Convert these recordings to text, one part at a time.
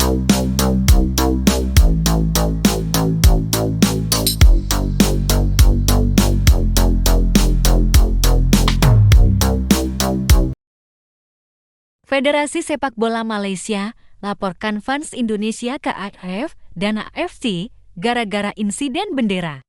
Federasi Sepak Bola Malaysia laporkan fans Indonesia ke AFF dan AFC gara-gara insiden bendera.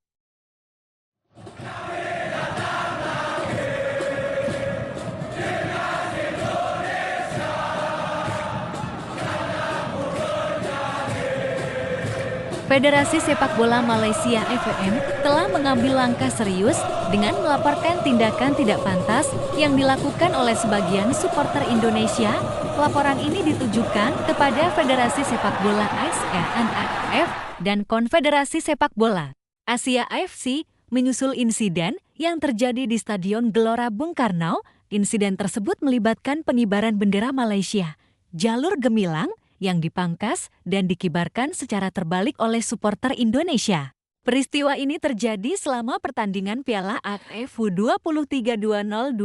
Federasi Sepak Bola Malaysia (FBM) telah mengambil langkah serius dengan melaporkan tindakan tidak pantas yang dilakukan oleh sebagian supporter Indonesia. Laporan ini ditujukan kepada Federasi Sepak Bola Asia (AFF) dan Konfederasi Sepak Bola Asia (AFC) menyusul insiden yang terjadi di Stadion Gelora Bung Karno. Insiden tersebut melibatkan pengibaran bendera Malaysia, jalur gemilang yang dipangkas dan dikibarkan secara terbalik oleh supporter Indonesia. Peristiwa ini terjadi selama pertandingan Piala AFF U23 2025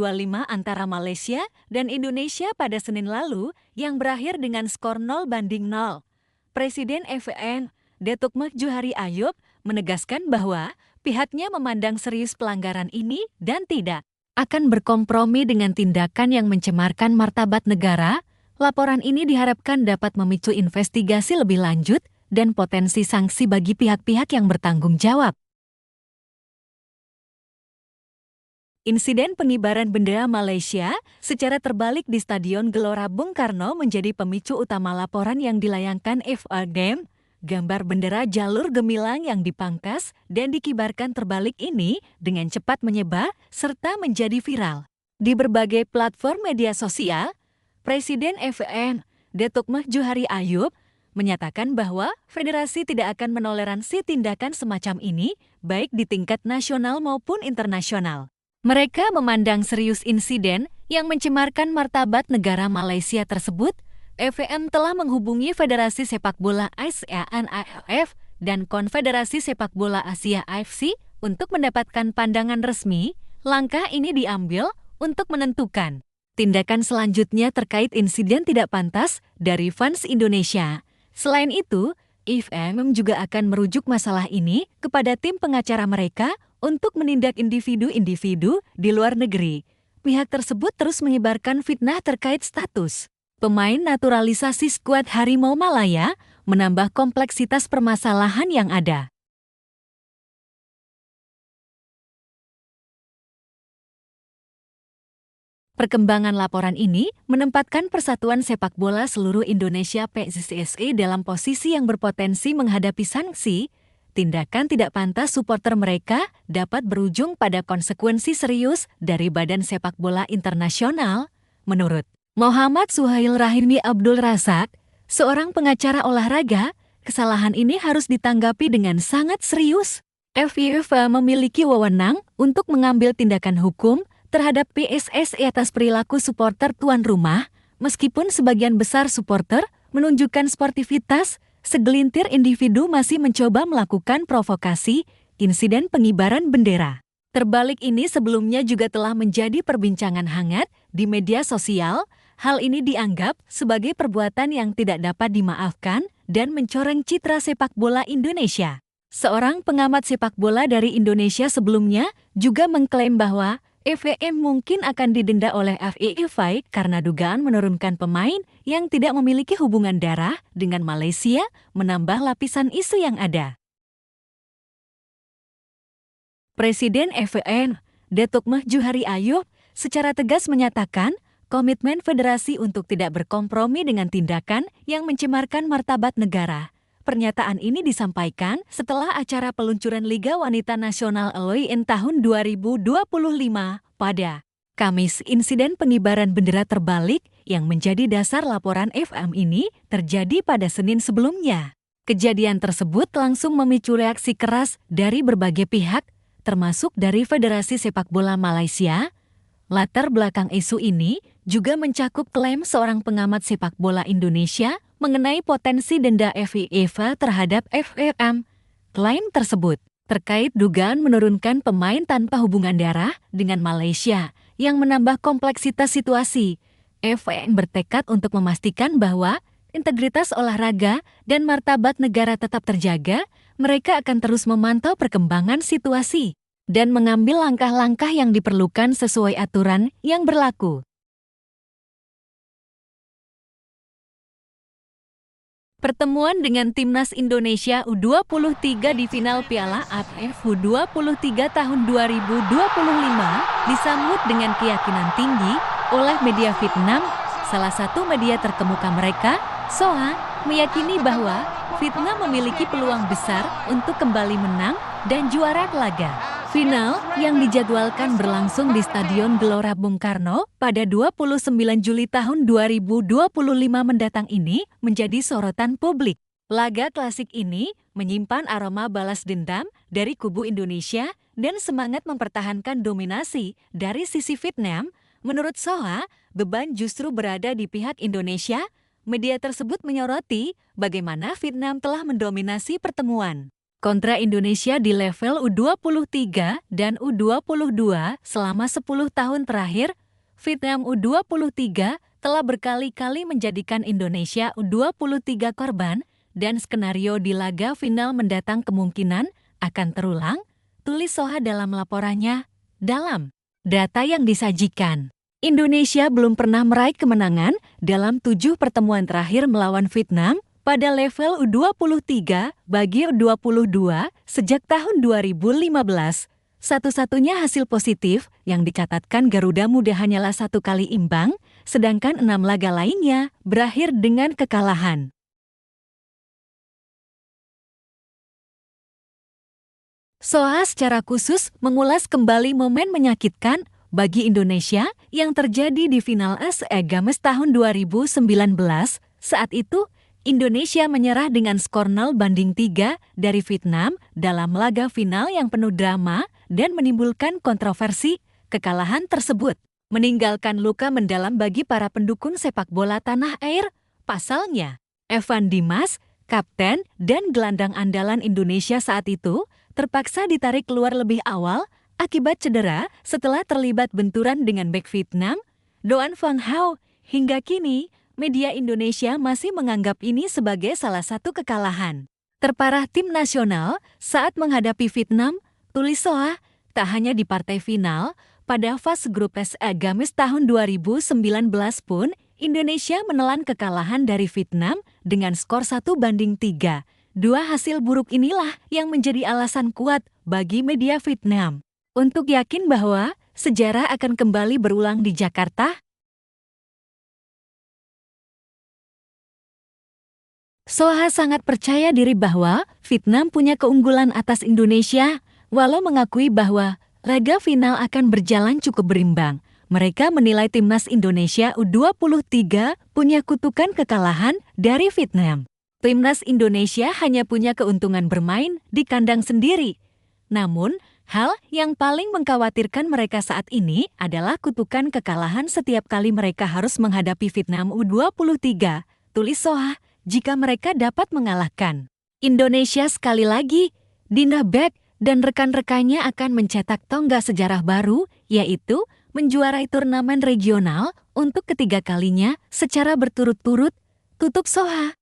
antara Malaysia dan Indonesia pada Senin lalu yang berakhir dengan skor 0-0. Presiden FBN, Datuk Mah Juhari Ayub, menegaskan bahwa pihaknya memandang serius pelanggaran ini dan tidak akan berkompromi dengan tindakan yang mencemarkan martabat negara. Laporan ini diharapkan dapat memicu investigasi lebih lanjut dan potensi sanksi bagi pihak-pihak yang bertanggung jawab. Insiden pengibaran bendera Malaysia secara terbalik di Stadion Gelora Bung Karno menjadi pemicu utama laporan yang dilayangkan FBM. Gambar bendera jalur gemilang yang dipangkas dan dikibarkan terbalik ini dengan cepat menyebar serta menjadi viral di berbagai platform media sosial. Presiden FBN, Datuk Mah Juhari Ayub, menyatakan bahwa federasi tidak akan menoleransi tindakan semacam ini, baik di tingkat nasional maupun internasional. Mereka memandang serius insiden yang mencemarkan martabat negara Malaysia tersebut. FBN telah menghubungi Federasi Sepak Bola Asia (AFF) dan Konfederasi Sepak Bola Asia (AFC) untuk mendapatkan pandangan resmi. Langkah ini diambil untuk menentukan tindakan selanjutnya terkait insiden tidak pantas dari fans Indonesia. Selain itu, FBM juga akan merujuk masalah ini kepada tim pengacara mereka untuk menindak individu-individu di luar negeri. Pihak tersebut terus menyebarkan fitnah terkait status pemain naturalisasi skuad Harimau Malaya, menambah kompleksitas permasalahan yang ada. Perkembangan laporan ini menempatkan Persatuan Sepak Bola Seluruh Indonesia (PSSI) dalam posisi yang berpotensi menghadapi sanksi. Tindakan tidak pantas supporter mereka dapat berujung pada konsekuensi serius dari Badan Sepak Bola Internasional. Menurut Muhammad Suhail Rahimi Abdul Razak, seorang pengacara olahraga, kesalahan ini harus ditanggapi dengan sangat serius. FIFA memiliki wewenang untuk mengambil tindakan hukum terhadap PSSI atas perilaku supporter tuan rumah. Meskipun sebagian besar supporter menunjukkan sportivitas, segelintir individu masih mencoba melakukan provokasi. Insiden pengibaran bendera terbalik ini sebelumnya juga telah menjadi perbincangan hangat di media sosial. Hal ini dianggap sebagai perbuatan yang tidak dapat dimaafkan dan mencoreng citra sepak bola Indonesia. Seorang pengamat sepak bola dari Indonesia sebelumnya juga mengklaim bahwa FBM mungkin akan didenda oleh FIFA karena dugaan menurunkan pemain yang tidak memiliki hubungan darah dengan Malaysia, menambah lapisan isu yang ada. Presiden FBN, Datuk Mah Juhari Ayub, secara tegas menyatakan komitmen federasi untuk tidak berkompromi dengan tindakan yang mencemarkan martabat negara. Pernyataan ini disampaikan setelah acara peluncuran Liga Wanita Nasional ALOIN tahun 2025 pada Kamis. Insiden pengibaran bendera terbalik yang menjadi dasar laporan FBM ini terjadi pada Senin sebelumnya. Kejadian tersebut langsung memicu reaksi keras dari berbagai pihak, termasuk dari Federasi Sepak Bola Malaysia. Latar belakang isu ini juga mencakup klaim seorang pengamat sepak bola Indonesia mengenai potensi denda FIFA terhadap FBM. Klaim tersebut terkait dugaan menurunkan pemain tanpa hubungan darah dengan Malaysia yang menambah kompleksitas situasi. FBM bertekad untuk memastikan bahwa integritas olahraga, dan martabat negara tetap terjaga, mereka akan terus memantau perkembangan situasi dan mengambil langkah-langkah yang diperlukan sesuai aturan yang berlaku. Pertemuan dengan Timnas Indonesia U23 di final Piala AFF U23 tahun 2025 disambut dengan keyakinan tinggi oleh media Vietnam. Salah satu media terkemuka mereka, Soha, meyakini bahwa Vietnam memiliki peluang besar untuk kembali menang dan juara laga. Final yang dijadwalkan berlangsung di Stadion Gelora Bung Karno pada 29 Juli tahun 2025 mendatang ini menjadi sorotan publik. Laga klasik ini menyimpan aroma balas dendam dari kubu Indonesia dan semangat mempertahankan dominasi dari sisi Vietnam. Menurut Soha, beban justru berada di pihak Indonesia. Media tersebut menyoroti bagaimana Vietnam telah mendominasi pertemuan kontra Indonesia di level U23 dan U22 selama 10 tahun terakhir. Vietnam U23 telah berkali-kali menjadikan Indonesia U23 korban dan skenario di laga final mendatang kemungkinan akan terulang, tulis Soha dalam laporannya. Dalam data yang disajikan, Indonesia belum pernah meraih kemenangan dalam 7 pertemuan terakhir melawan Vietnam pada level U23 bagi U22 sejak tahun 2015. Satu-satunya hasil positif yang dicatatkan Garuda Muda hanyalah 1 kali imbang, sedangkan 6 laga lainnya berakhir dengan kekalahan. Soha secara khusus mengulas kembali momen menyakitkan bagi Indonesia yang terjadi di final ASEA Games tahun 2019. Saat itu, Indonesia menyerah dengan skor 0-3 dari Vietnam dalam laga final yang penuh drama dan menimbulkan kontroversi. Kekalahan tersebut meninggalkan luka mendalam bagi para pendukung sepak bola tanah air. Pasalnya, Evan Dimas, kapten dan gelandang andalan Indonesia saat itu, terpaksa ditarik keluar lebih awal akibat cedera setelah terlibat benturan dengan bek Vietnam, Doan Van Hau. Hingga kini, media Indonesia masih menganggap ini sebagai salah satu kekalahan terparah tim nasional saat menghadapi Vietnam, tulis Soha. Tak hanya di partai final, pada fase grup ASEA Games tahun 2019 pun, Indonesia menelan kekalahan dari Vietnam dengan skor 1-3. Dua hasil buruk inilah yang menjadi alasan kuat bagi media Vietnam untuk yakin bahwa sejarah akan kembali berulang di Jakarta. Soha sangat percaya diri bahwa Vietnam punya keunggulan atas Indonesia, walau mengakui bahwa laga final akan berjalan cukup berimbang. Mereka menilai timnas Indonesia U23 punya kutukan kekalahan dari Vietnam. Timnas Indonesia hanya punya keuntungan bermain di kandang sendiri. Namun, hal yang paling mengkhawatirkan mereka saat ini adalah kutukan kekalahan setiap kali mereka harus menghadapi Vietnam U23, tulis Soha. Jika mereka dapat mengalahkan Indonesia sekali lagi, Dinda Beck dan rekan-rekannya akan mencetak tonggak sejarah baru, yaitu menjuarai turnamen regional untuk ketiga kalinya secara berturut-turut, tutup Soha.